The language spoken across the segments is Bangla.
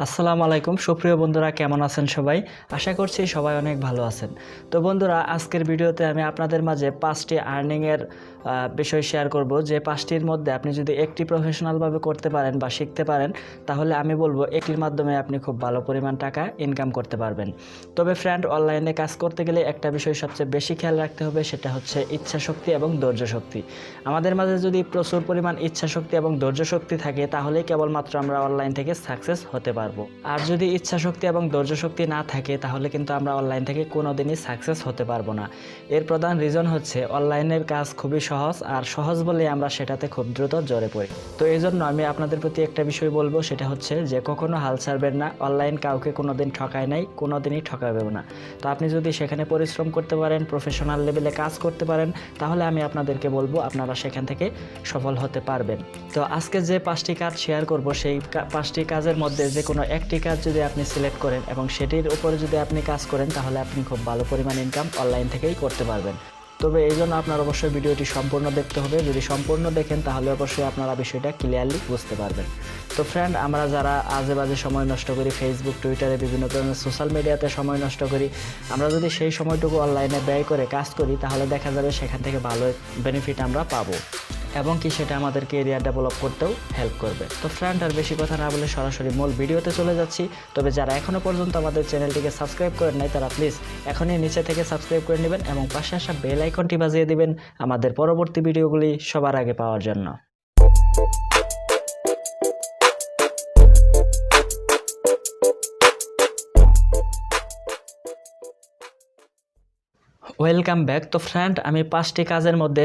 আসসালামু আলাইকুম সুপ্রিয় বন্ধুরা, কেমন আছেন সবাই? আশা করছি সবাই অনেক ভালো আছেন। তো বন্ধুরা, আজকের ভিডিওতে আমি আপনাদের মাঝে 5টি আর্নিংয়ের বিষয় শেয়ার করব, যে 5টির মধ্যে আপনি যদি একটি প্রফেশনালভাবে করতে পারেন বা শিখতে পারেন, তাহলে আমি বলবো একটির মাধ্যমে আপনি খুব ভালো পরিমাণ টাকা ইনকাম করতে পারবেন। তবে ফ্রেন্ড, অনলাইনে কাজ করতে গেলে একটা বিষয় সবচেয়ে বেশি খেয়াল রাখতে হবে, সেটা হচ্ছে ইচ্ছা শক্তি এবং ধৈর্য শক্তি। আমাদের মাঝে যদি প্রচুর পরিমাণ ইচ্ছা শক্তি এবং ধৈর্য শক্তি থাকে, তাহলেই কেবলমাত্র আমরা অনলাইন থেকে সাকসেস হতে পারবো। আর যদি ইচ্ছা শক্তি এবং ধৈর্য শক্তি না থাকে, তাহলে কিন্তু আমরা অনলাইন থেকে কোনোদিনই সাকসেস হতে পারবো না। এর প্রধান রিজন হচ্ছে অনলাইনের কাজ খুবই সহজ, আর সহজ বলে আমরা সেটাতে খুব দ্রুত জড়ে পড়ি। তো এই জন্য আমি আপনাদের প্রতি একটা বিষয় বলবো, সেটা হচ্ছে যে কখনো হাল ছাড়বেন না। অনলাইন কাউকে কোনোদিন ঠকায় নাই, কোনোদিনই ঠকাবেও না। তো আপনি যদি সেখানে পরিশ্রম করতে পারেন, প্রফেশনাল লেভেলে কাজ করতে পারেন, তাহলে আমি আপনাদেরকে বলবো আপনারা সেখান থেকে সফল হতে পারবেন। তো আজকে যে 5টি কাজ শেয়ার করব, সেই 5টি কাজের মধ্যে যে কোনো একটি কাজ যদি আপনি সিলেক্ট করেন এবং সেটির উপরে যদি আপনি কাজ করেন, তাহলে আপনি খুব ভালো পরিমাণ ইনকাম অনলাইন থেকেই করতে পারবেন। তবে এই জন্য আপনার অবশ্যই ভিডিওটি সম্পূর্ণ দেখতে হবে। যদি সম্পূর্ণ দেখেন, তাহলে অবশ্যই আপনারা বিষয়টা ক্লিয়ারলি বুঝতে পারবেন। তো ফ্রেন্ড, আমরা যারা আজে বাজে সময় নষ্ট করি, ফেসবুক, টুইটারে, বিভিন্ন ধরনের সোশ্যাল মিডিয়াতে সময় নষ্ট করি, আমরা যদি সেই সময়টুকু অনলাইনে ব্যয় করে কাজ করি, তাহলে দেখা যাবে সেখান থেকে ভালো বেনিফিট আমরা পাবো, এবং কি সেটা আমাদের কেরিয়ার ডেভেলপ করতেও হেল্প করবে। তো ফ্রেন্ড, আর বেশি কথা না বলে সরাসরি মূল ভিডিওতে চলে যাচ্ছি। তবে যারা এখনও পর্যন্ত আমাদের চ্যানেলটিকে সাবস্ক্রাইব করেন নাই, তারা প্লিজ এখনই নিচে থেকে সাবস্ক্রাইব করে নেবেন এবং পাশে আসা বেল আইকনটি বাজিয়ে দিবেন আমাদের পরবর্তী ভিডিওগুলি সবার আগে পাওয়ার জন্য। Welcome back. তো ফ্রেন্ড, আমি 5টি কাজের মধ্যে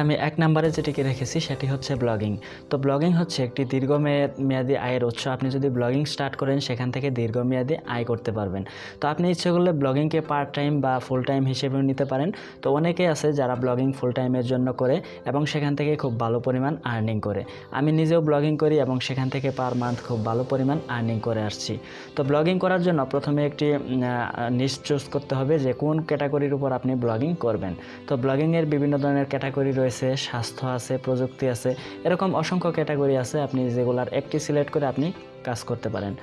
আমি 1 নম্বরে যেটিকে রেখেছি সেটি হচ্ছে ব্লগিং। তো ব্লগিং হচ্ছে একটি দীর্ঘমেয়াদী আয়ের উৎস। আপনি যদি ব্লগিং স্টার্ট করেন, সেখান থেকে দীর্ঘমেয়াদী আয় করতে পারবেন। তো আপনি ইচ্ছে করলে ব্লগিংকে পার্ট টাইম বা ফুল টাইম হিসেবেও নিতে পারেন। তো অনেকেই আছে যারা ব্লগিং ফুল টাইমের জন্য করে এবং সেখান থেকে খুব ভালো পরিমাণ আর্নিং করে। আমি নিজেও ব্লগিং করি এবং সেখান থেকে পার মান্থ খুব ভালো পরিমাণ আর্নিং করে আসছি। তো ব্লগিং করার জন্য প্রথমে একটি নিশ চুজ করতে হবে যে কোন ক্যাটাগরির উপর আপনি ব্লগিং করবেন। তো ব্লগিংয়ের বিভিন্ন ধরনের ক্যাটাগরি রয়েছে, স্বাস্থ্য আছে, প্রযুক্তি আছে, এরকম অসংখ্য ক্যাটাগরি আছে। আপনি যেগুলার একটি সিলেক্ট করে আপনি কাজ করতে পারেন।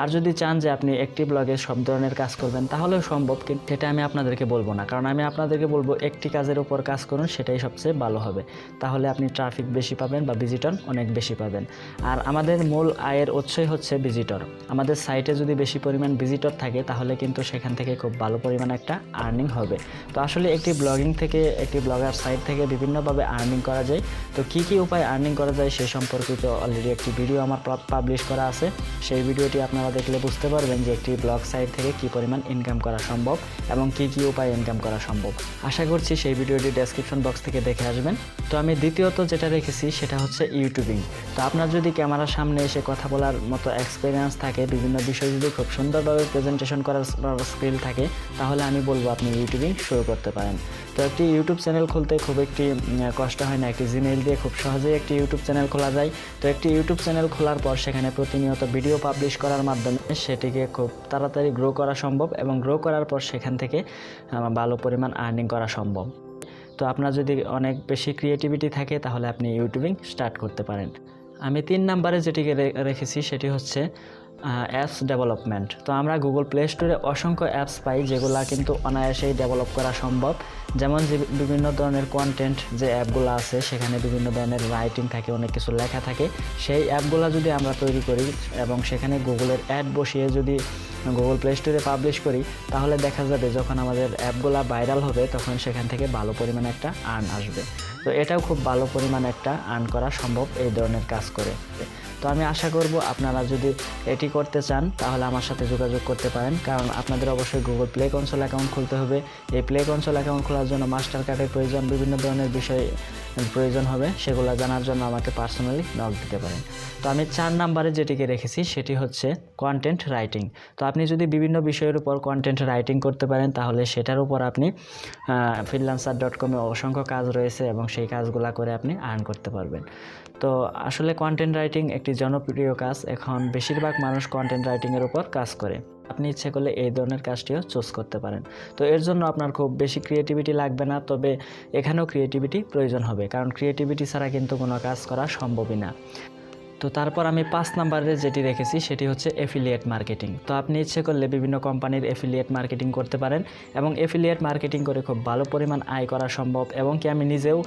আর যদি চান যে আপনি একটি ব্লগে সব ধরনের কাজ করবেন, তাহলেও সম্ভব, কিন্তু সেটা আমি আপনাদেরকে বলবো না। কারণ আমি আপনাদেরকে বলবো একটি কাজের উপর কাজ করুন, সেটাই সবচেয়ে ভালো হবে। তাহলে আপনি ট্রাফিক বেশি পাবেন বা ভিজিটর অনেক বেশি পাবেন। আর আমাদের মূল আয়ের উৎসই হচ্ছে ভিজিটর। আমাদের সাইটে যদি বেশি পরিমাণ ভিজিটর থাকে, তাহলে কিন্তু সেখান থেকে খুব ভালো পরিমাণ একটা আর্নিং হবে। তো আসলে একটি ব্লগিং থেকে, একটি ব্লগার সাইট থেকে বিভিন্নভাবে আর্নিং করা যায়। তো কি কি উপায় আর্নিং করা যায় সে সম্পর্কিত অলরেডি একটি ভিডিও আমার পাবলিশ করা আছে। সেই ভিডিওটি আপনারা দেখলে বুঝতে পারবেন যে একটি ব্লগ সাইট থেকে কি পরিমাণ ইনকাম করা সম্ভব এবং কি কি উপায় ইনকাম করা সম্ভব। আশা করছি সেই ভিডিওটি ডেসক্রিপশন বক্স থেকে দেখে আসবেন। তো আমি দ্বিতীয়ত যেটা রেখেছি সেটা হচ্ছে ইউটিউবিং। তো আপনার যদি ক্যামেরার সামনে এসে কথা বলার মতো এক্সপিরিয়েন্স থাকে, বিভিন্ন বিষয় যদি খুব সুন্দরভাবে প্রেজেন্টেশন করার স্কিল থাকে, তাহলে আমি বলবো আপনি ইউটিউবিং শুরু করতে পারেন। তো একটি ইউটিউব চ্যানেল খুলতে খুব একটি কষ্ট হয় না। একটি জিমেইল দিয়ে খুব সহজেই একটি ইউটিউব চ্যানেল খোলা যায়। তো একটি ইউটিউব চ্যানেল খোলার পর সেখানে প্রতিনিয়ত ভিডিও পাবলিশ করার মাধ্যমে সেটিকে খুব তাড়াতাড়ি গ্রো করা সম্ভব, এবং গ্রো করার পর সেখান থেকে ভালো পরিমাণ আর্নিং করা সম্ভব। তো আপনার যদি অনেক বেশি ক্রিয়েটিভিটি থাকে, তাহলে আপনি ইউটিউবিং স্টার্ট করতে পারেন। আমি 3 নম্বরে যেটিকে রেখেছি সেটি হচ্ছে অ্যাপস ডেভেলপমেন্ট। তো আমরা গুগল প্লে স্টোরে অসংখ্য অ্যাপস পাই, যেগুলো কিন্তু অনায়াসেই ডেভেলপ করা সম্ভব। যেমন যে বিভিন্ন ধরনের কন্টেন্ট যে অ্যাপগুলো আছে, সেখানে বিভিন্ন ধরনের রাইটিং থাকে, অনেক কিছু লেখা থাকে। সেই অ্যাপগুলো যদি আমরা তৈরি করি এবং সেখানে গুগলের অ্যাড বসিয়ে যদি গুগল প্লে স্টোরে পাবলিশ করি, তাহলে দেখা যাবে যখন আমাদের অ্যাপগুলো ভাইরাল হবে, তখন সেখান থেকে ভালো পরিমাণে একটা আর্ন আসবে। তো এটাও খুব ভালো পরিমাণে একটা আর্ন করা সম্ভব এই ধরনের কাজ করে। তো আমি আশা করব আপনারা যদি এটি করতে চান, তাহলে আমার সাথে যোগাযোগ করতে পারেন। কারণ আপনাদের অবশ্যই গুগল প্লে কনসোল অ্যাকাউন্ট খুলতে হবে। এই প্লে কনসোল অ্যাকাউন্ট খোলার জন্য মাস্টার কার্ডের প্রয়োজন, বিভিন্ন ধরনের বিষয় প্রয়োজন হবে। সেগুলো জানার জন্য আমাকে পার্সোনালি নক দিতে পারেন। তো আমি 4 নম্বরে যেটিকে রেখেছি সেটি হচ্ছে কন্টেন্ট রাইটিং। তো আপনি যদি বিভিন্ন বিষয়ের উপর কন্টেন্ট রাইটিং করতে পারেন, তাহলে সেটার উপর আপনি freelancer.com এ অসংখ্য কাজ রয়েছে এবং সেই কাজগুলো করে আপনি আর্ন করতে পারবেন। তো আসলে কন্টেন্ট রাইটিং একটি জনপ্রিয় কাজ। এখন বেশিরভাগ মানুষ কন্টেন্ট রাইটিংয়ের উপর কাজ করে। আপনি ইচ্ছে করলে এই ধরনের কাজটিও চুজ করতে পারেন। তো এর জন্য আপনার খুব বেশি ক্রিয়েটিভিটি লাগবে না, তবে এখানেও ক্রিয়েটিভিটি প্রয়োজন হবে, কারণ ক্রিয়েটিভিটি ছাড়া কিন্তু কোনো কাজ করা সম্ভবই না। তো তারপর আমি 5 নাম্বারে যেটি রেখেছি সেটি হচ্ছে এফিলিয়েট মার্কেটিং। তো আপনি ইচ্ছে করলে বিভিন্ন কোম্পানির এফিলিয়েট মার্কেটিং করতে পারেন এবং এফিলিয়েট মার্কেটিং করে খুব ভালো পরিমাণ আয় করা সম্ভব, এবং কি আমি নিজেও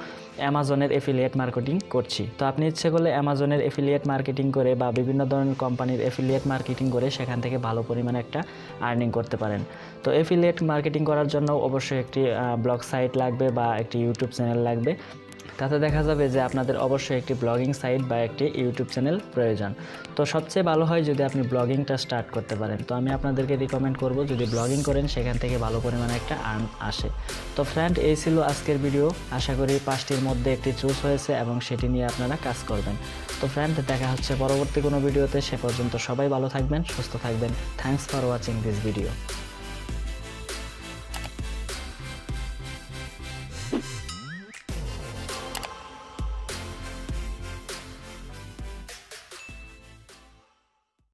অ্যামাজনের এফিলিয়েট মার্কেটিং করছি। তো আপনি ইচ্ছে করলে অ্যামাজনের এফিলিয়েট মার্কেটিং করে বা বিভিন্ন ধরনের কোম্পানির এফিলিয়েট মার্কেটিং করে সেখান থেকে ভালো পরিমাণে একটা আর্নিং করতে পারেন। তো এফিলিয়েট মার্কেটিং করার জন্য অবশ্যই একটি ব্লগ সাইট লাগবে বা একটি ইউটিউব চ্যানেল লাগবে। তাতে দেখা যাবে যে আপনাদের অবশ্যই একটি ব্লগিং সাইট বা একটি ইউটিউব চ্যানেল প্রয়োজন। তো সবচেয়ে ভালো হয় যদি আপনি ব্লগিংটা স্টার্ট করতে পারেন। তো আমি আপনাদেরকে রিকমেন্ড করব যদি ব্লগিং করেন সেখান থেকে ভালো পরিমাণে একটা আর্ন আসে। তো ফ্রেন্ড, এই ছিল আজকের ভিডিও। আশা করি 5টির মধ্যে একটি চুজ হয়েছে এবং সেটি নিয়ে আপনারা কাজ করবেন। তো ফ্রেন্ড, দেখা হচ্ছে পরবর্তী কোনো ভিডিওতে। সে পর্যন্ত সবাই ভালো থাকবেন, সুস্থ থাকবেন। Thanks for watching this video.